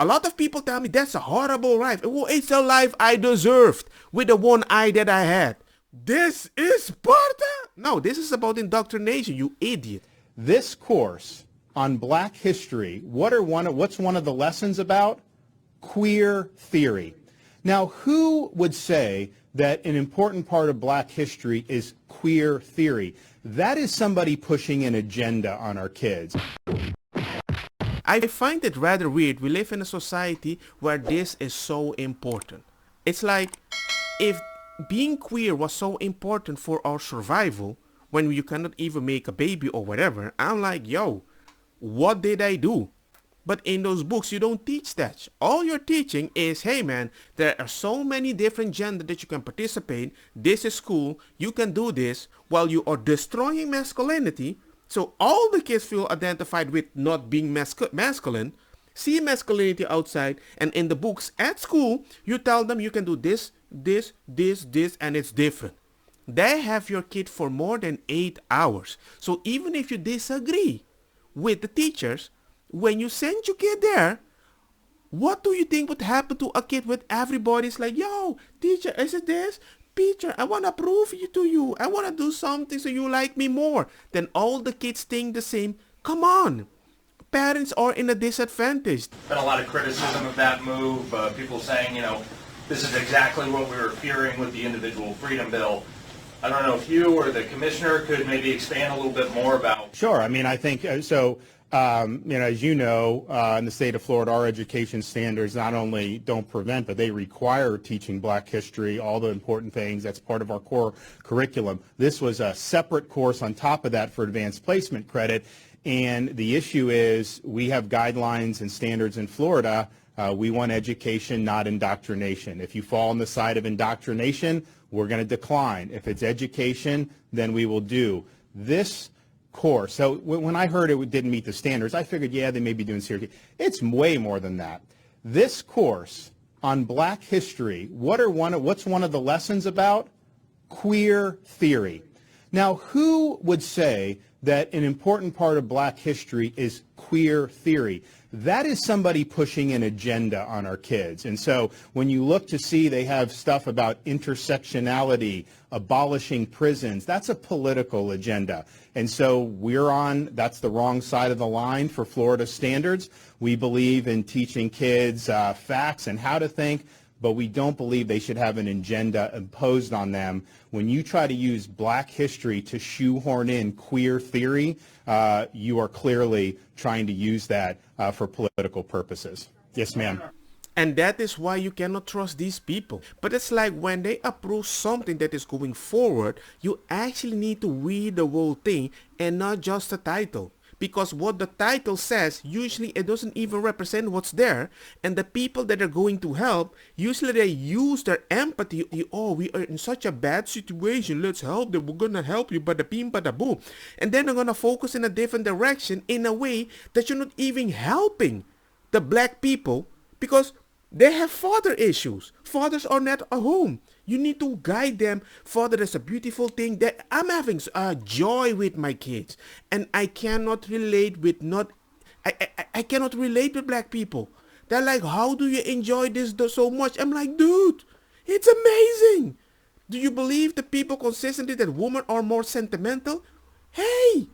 A lot of people tell me that's a horrible life. Well, it's a life I deserved with the one eye that I had. This is Sparta? No, this is about indoctrination, you idiot. This course on Black history, what's one of the lessons about? Queer theory. Now, who would say that an important part of Black history is queer theory? That is somebody pushing an agenda on our kids. I find it rather weird. We live in a society where this is so important. It's like if being queer was so important for our survival, when you cannot even make a baby or whatever, I'm like, yo, what did I do? But in those books, you don't teach that. All you're teaching is, hey man, there are so many different genders that you can participate. This is cool. You can do this while you are destroying masculinity. So all the kids feel identified with not being masculine, see masculinity outside, and in the books at school, you tell them you can do this, this, this, this, and it's different. They have your kid for more than 8 hours. So even if you disagree with the teachers, when you send your kid there, what do you think would happen to a kid with everybody's like, yo, teacher, is it this? Teacher, I want to prove it to you. I want to do something so you like me more. Then all the kids think the same. Come on. Parents are in a disadvantage. Been a lot of criticism of that move. People saying, this is exactly what we were fearing with the individual freedom bill. I don't know if you or the commissioner could maybe expand a little bit more about. Sure. I mean, I think so. As you know, in the state of Florida, our education standards not only don't prevent, but they require teaching Black history, all the important things. That's part of our core curriculum. This was a separate course on top of that for advanced placement credit. And the issue is we have guidelines and standards in Florida. We want education, not indoctrination. If you fall on the side of indoctrination, we're going to decline. If it's education, then we will do. This course, so when I heard it didn't meet the standards, I figured, yeah, they may be doing serious. It's way more than that. This course on Black history, what's one of the lessons about? Queer theory. Now, who would say that an important part of Black history is queer theory? That is somebody pushing an agenda on our kids. And so when you look to see they have stuff about intersectionality, abolishing prisons, that's a political agenda. And so that's the wrong side of the line for Florida standards. We believe in teaching kids facts and how to think, but we don't believe they should have an agenda imposed on them. When you try to use Black history to shoehorn in queer theory, you are clearly trying to use that for political purposes. Yes, ma'am. And that is why you cannot trust these people. But it's like when they approve something that is going forward, you actually need to read the whole thing and not just the title. Because what the title says, usually it doesn't even represent what's there. And the people that are going to help, usually they use their empathy. Oh, we are in such a bad situation. Let's help them. We're going to help you. Bada bing, bada boom. And then they're going to focus in a different direction in a way that you're not even helping the Black people because they have father issues. Fathers are not at home. You need to guide them. Father is a beautiful thing that I'm having joy with my kids. And I cannot relate with I cannot relate with Black people. They're like, how do you enjoy this so much? I'm like, dude, it's amazing. Do you believe the people consistently that women are more sentimental? Hey,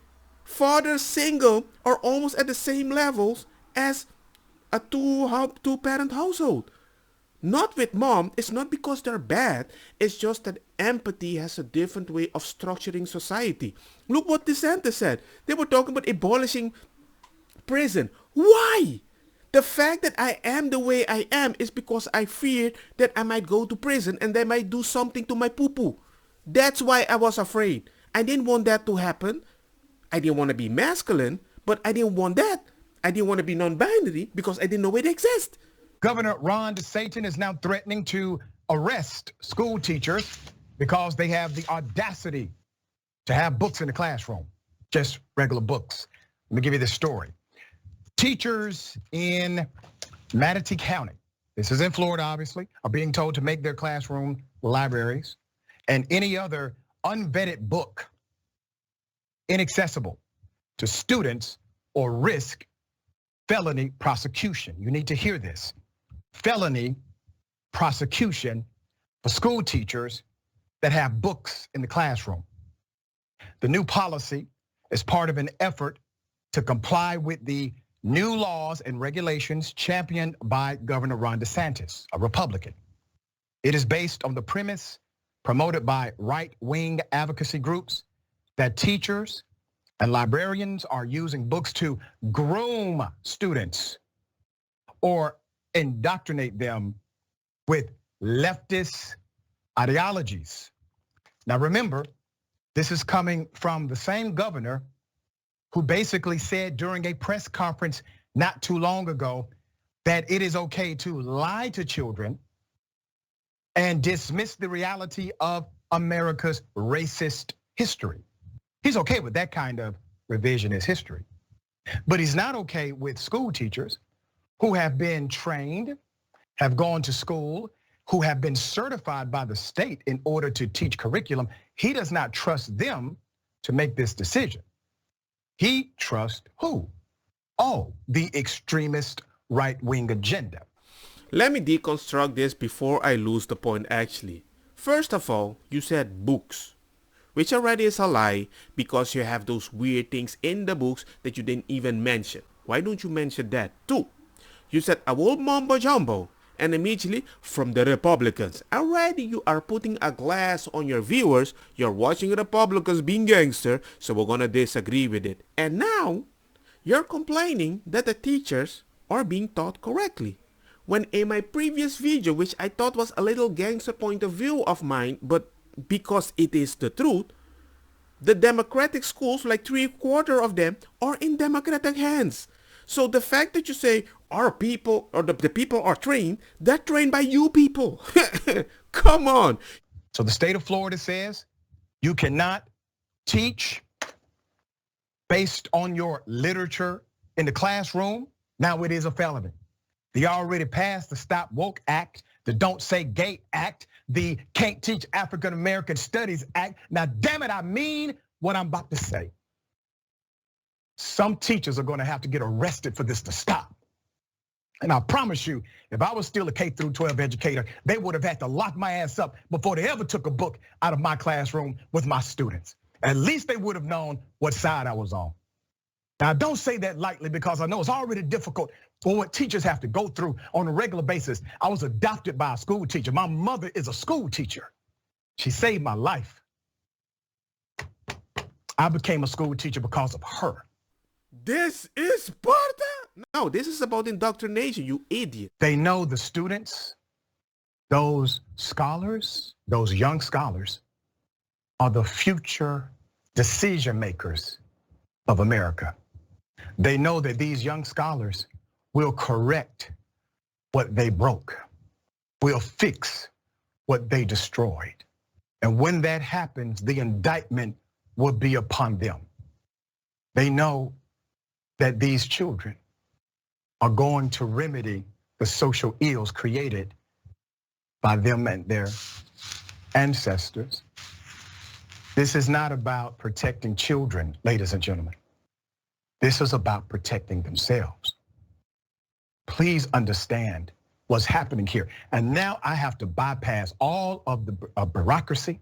fathers single are almost at the same levels as a two-parent household. Not with mom. It's not because they're bad. It's just that empathy has a different way of structuring society. Look what DeSantis said. They were talking about abolishing prison. Why? The fact that I am the way I am is because I feared that I might go to prison and they might do something to my poo-poo. That's why I was afraid. I didn't want that to happen. I didn't want to be masculine, but I didn't want that. I didn't want to be non-binary because I didn't know it exists. Governor Ron DeSantis is now threatening to arrest school teachers because they have the audacity to have books in the classroom, just regular books. Let me give you this story. Teachers in Manatee County, this is in Florida obviously, are being told to make their classroom libraries and any other unvetted book inaccessible to students or risk felony prosecution. You need to hear this. Felony prosecution for school teachers that have books in the classroom. The new policy is part of an effort to comply with the new laws and regulations championed by Governor Ron DeSantis, a Republican. It is based on the premise promoted by right-wing advocacy groups that teachers and librarians are using books to groom students or indoctrinate them with leftist ideologies. Now remember, this is coming from the same governor who basically said during a press conference not too long ago that it is okay to lie to children and dismiss the reality of America's racist history. He's okay with that kind of revisionist history. But he's not okay with school teachers who have been trained, have gone to school, who have been certified by the state in order to teach curriculum. He does not trust them to make this decision. He trusts who? Oh, the extremist right-wing agenda. Let me deconstruct this before I lose the point actually. First of all, you said books, which already is a lie because you have those weird things in the books that you didn't even mention. Why don't you mention that too? You said a whole mumbo jumbo, and immediately from the Republicans. Already you are putting a glass on your viewers. You're watching Republicans being gangster, so we're gonna disagree with it. And now you're complaining that the teachers are being taught correctly. When in my previous video, which I thought was a little gangster point of view of mine, but because it is the truth, the Democratic schools, like 3/4 of them, are in Democratic hands. So the fact that you say our people or the people are trained, they're trained by you people. Come on. So the state of Florida says you cannot teach based on your literature in the classroom. Now it is a felony. They already passed the Stop Woke Act, the Don't Say Gay Act, the Can't Teach African American Studies Act. Now, damn it, I mean what I'm about to say. Some teachers are gonna have to get arrested for this to stop. And I promise you, if I was still a K through 12 educator, they would have had to lock my ass up before they ever took a book out of my classroom with my students. At least they would have known what side I was on. Now, I don't say that lightly because I know it's already difficult for what teachers have to go through on a regular basis. I was adopted by a school teacher. My mother is a school teacher. She saved my life. I became a school teacher because of her. This is Sparta? No, this is about indoctrination, you idiot. They know the students, those scholars, those young scholars, are the future decision makers of America. They know that these young scholars will correct what they broke, will fix what they destroyed. And when that happens, the indictment will be upon them. They know that these children are going to remedy the social ills created by them and their ancestors. This is not about protecting children, ladies and gentlemen. This is about protecting themselves. Please understand what's happening here. And now I have to bypass all of the bureaucracy.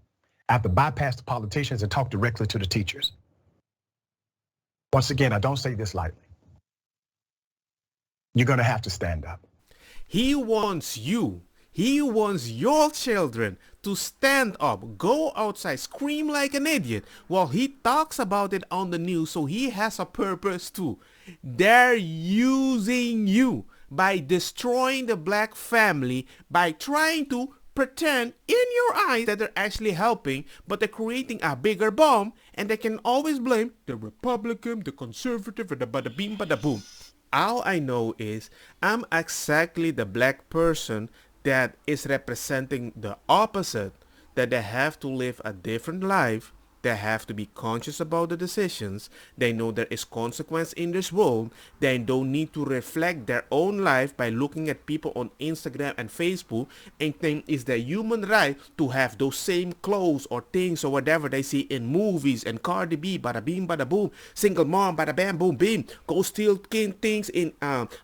I have to bypass the politicians and talk directly to the teachers. Once again, I don't say this lightly. You're gonna have to stand up. He wants your children to stand up, go outside, scream like an idiot while he talks about it on the news, so he has a purpose too. They're using you by destroying the black family, by trying to pretend in your eyes that they're actually helping, but they're creating a bigger bomb, and they can always blame the Republican, the conservative, or the bada beam, bada boom. All I know is I'm exactly the black person that is representing the opposite, that they have to live a different life They have to be conscious about the decisions. They know there is consequence in this world. They don't need to reflect their own life by looking at people on Instagram and Facebook and think it's their human right to have those same clothes or things or whatever they see in movies and Cardi B, bada bing, bada boom, single mom, bada bam, boom, beam, go steal things in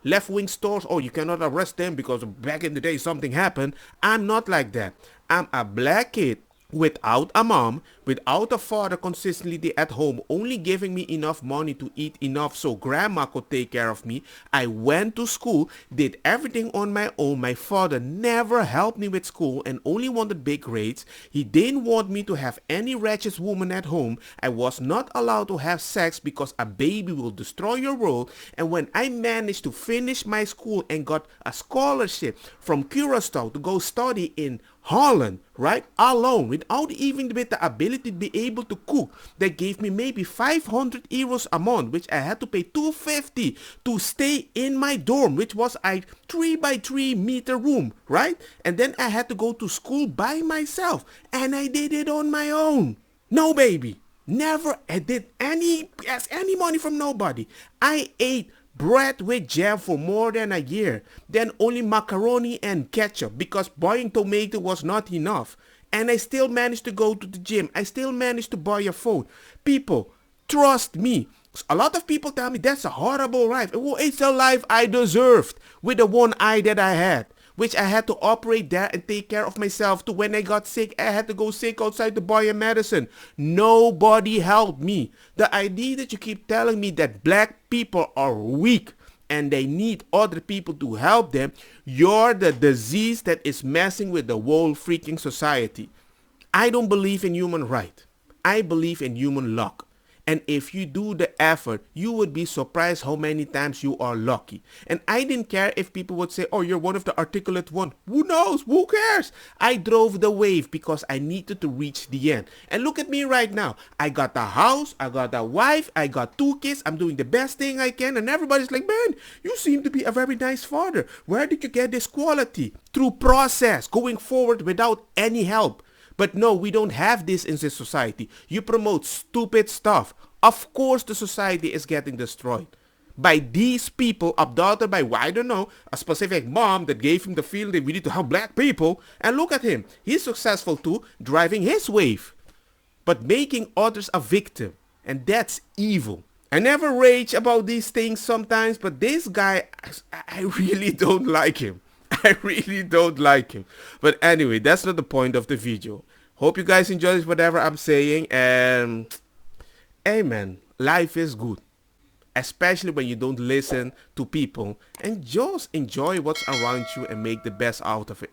left-wing stores. Oh, you cannot arrest them because back in the day something happened. I'm not like that. I'm a black kid without a mom, without a father consistently at home, only giving me enough money to eat enough so grandma could take care of me. I went to school, did everything on my own. My father never helped me with school and only wanted big grades. He didn't want me to have any wretched woman at home. I was not allowed to have sex because a baby will destroy your world. And when I managed to finish my school and got a scholarship from Curacao to go study in Holland, right, alone, without even with the ability to be able to cook, they gave me maybe 500 euros a month, which I had to pay 250 to stay in my dorm, which was a 3 by 3 meter room, right? And then I had to go to school by myself, and I did it on my own. No, baby, never did ask any money from nobody. I ate bread with jam for more than a year, then only macaroni and ketchup because buying tomato was not enough. And I still managed to go to the gym. I still managed to buy a phone. People, trust me. A lot of people tell me that's a horrible life. Well, it's a life I deserved with the one eye that I had, which I had to operate there and take care of myself too. When I got sick, I had to go sick outside to buy a medicine. Nobody helped me. The idea that you keep telling me that black people are weak and they need other people to help them, you're the disease that is messing with the whole freaking society. I don't believe in human right. I believe in human luck. And if you do the effort, you would be surprised how many times you are lucky. And I didn't care if people would say, oh, you're one of the articulate one. Who knows? Who cares? I drove the wave because I needed to reach the end. And look at me right now. I got a house, I got a wife, I got 2 kids. I'm doing the best thing I can. And everybody's like, man, you seem to be a very nice father. Where did you get this quality? Through process, going forward without any help. But no, we don't have this in this society. You promote stupid stuff. Of course the society is getting destroyed by these people, adopted by, I don't know, a specific mom that gave him the feeling that we need to help black people. And look at him. He's successful too, driving his wave, but making others a victim. And that's evil. I never rage about these things sometimes, but this guy, I really don't like him. I really don't like him. But anyway, that's not the point of the video. Hope you guys enjoy whatever I'm saying. And hey man, life is good. Especially when you don't listen to people and just enjoy what's around you and make the best out of it.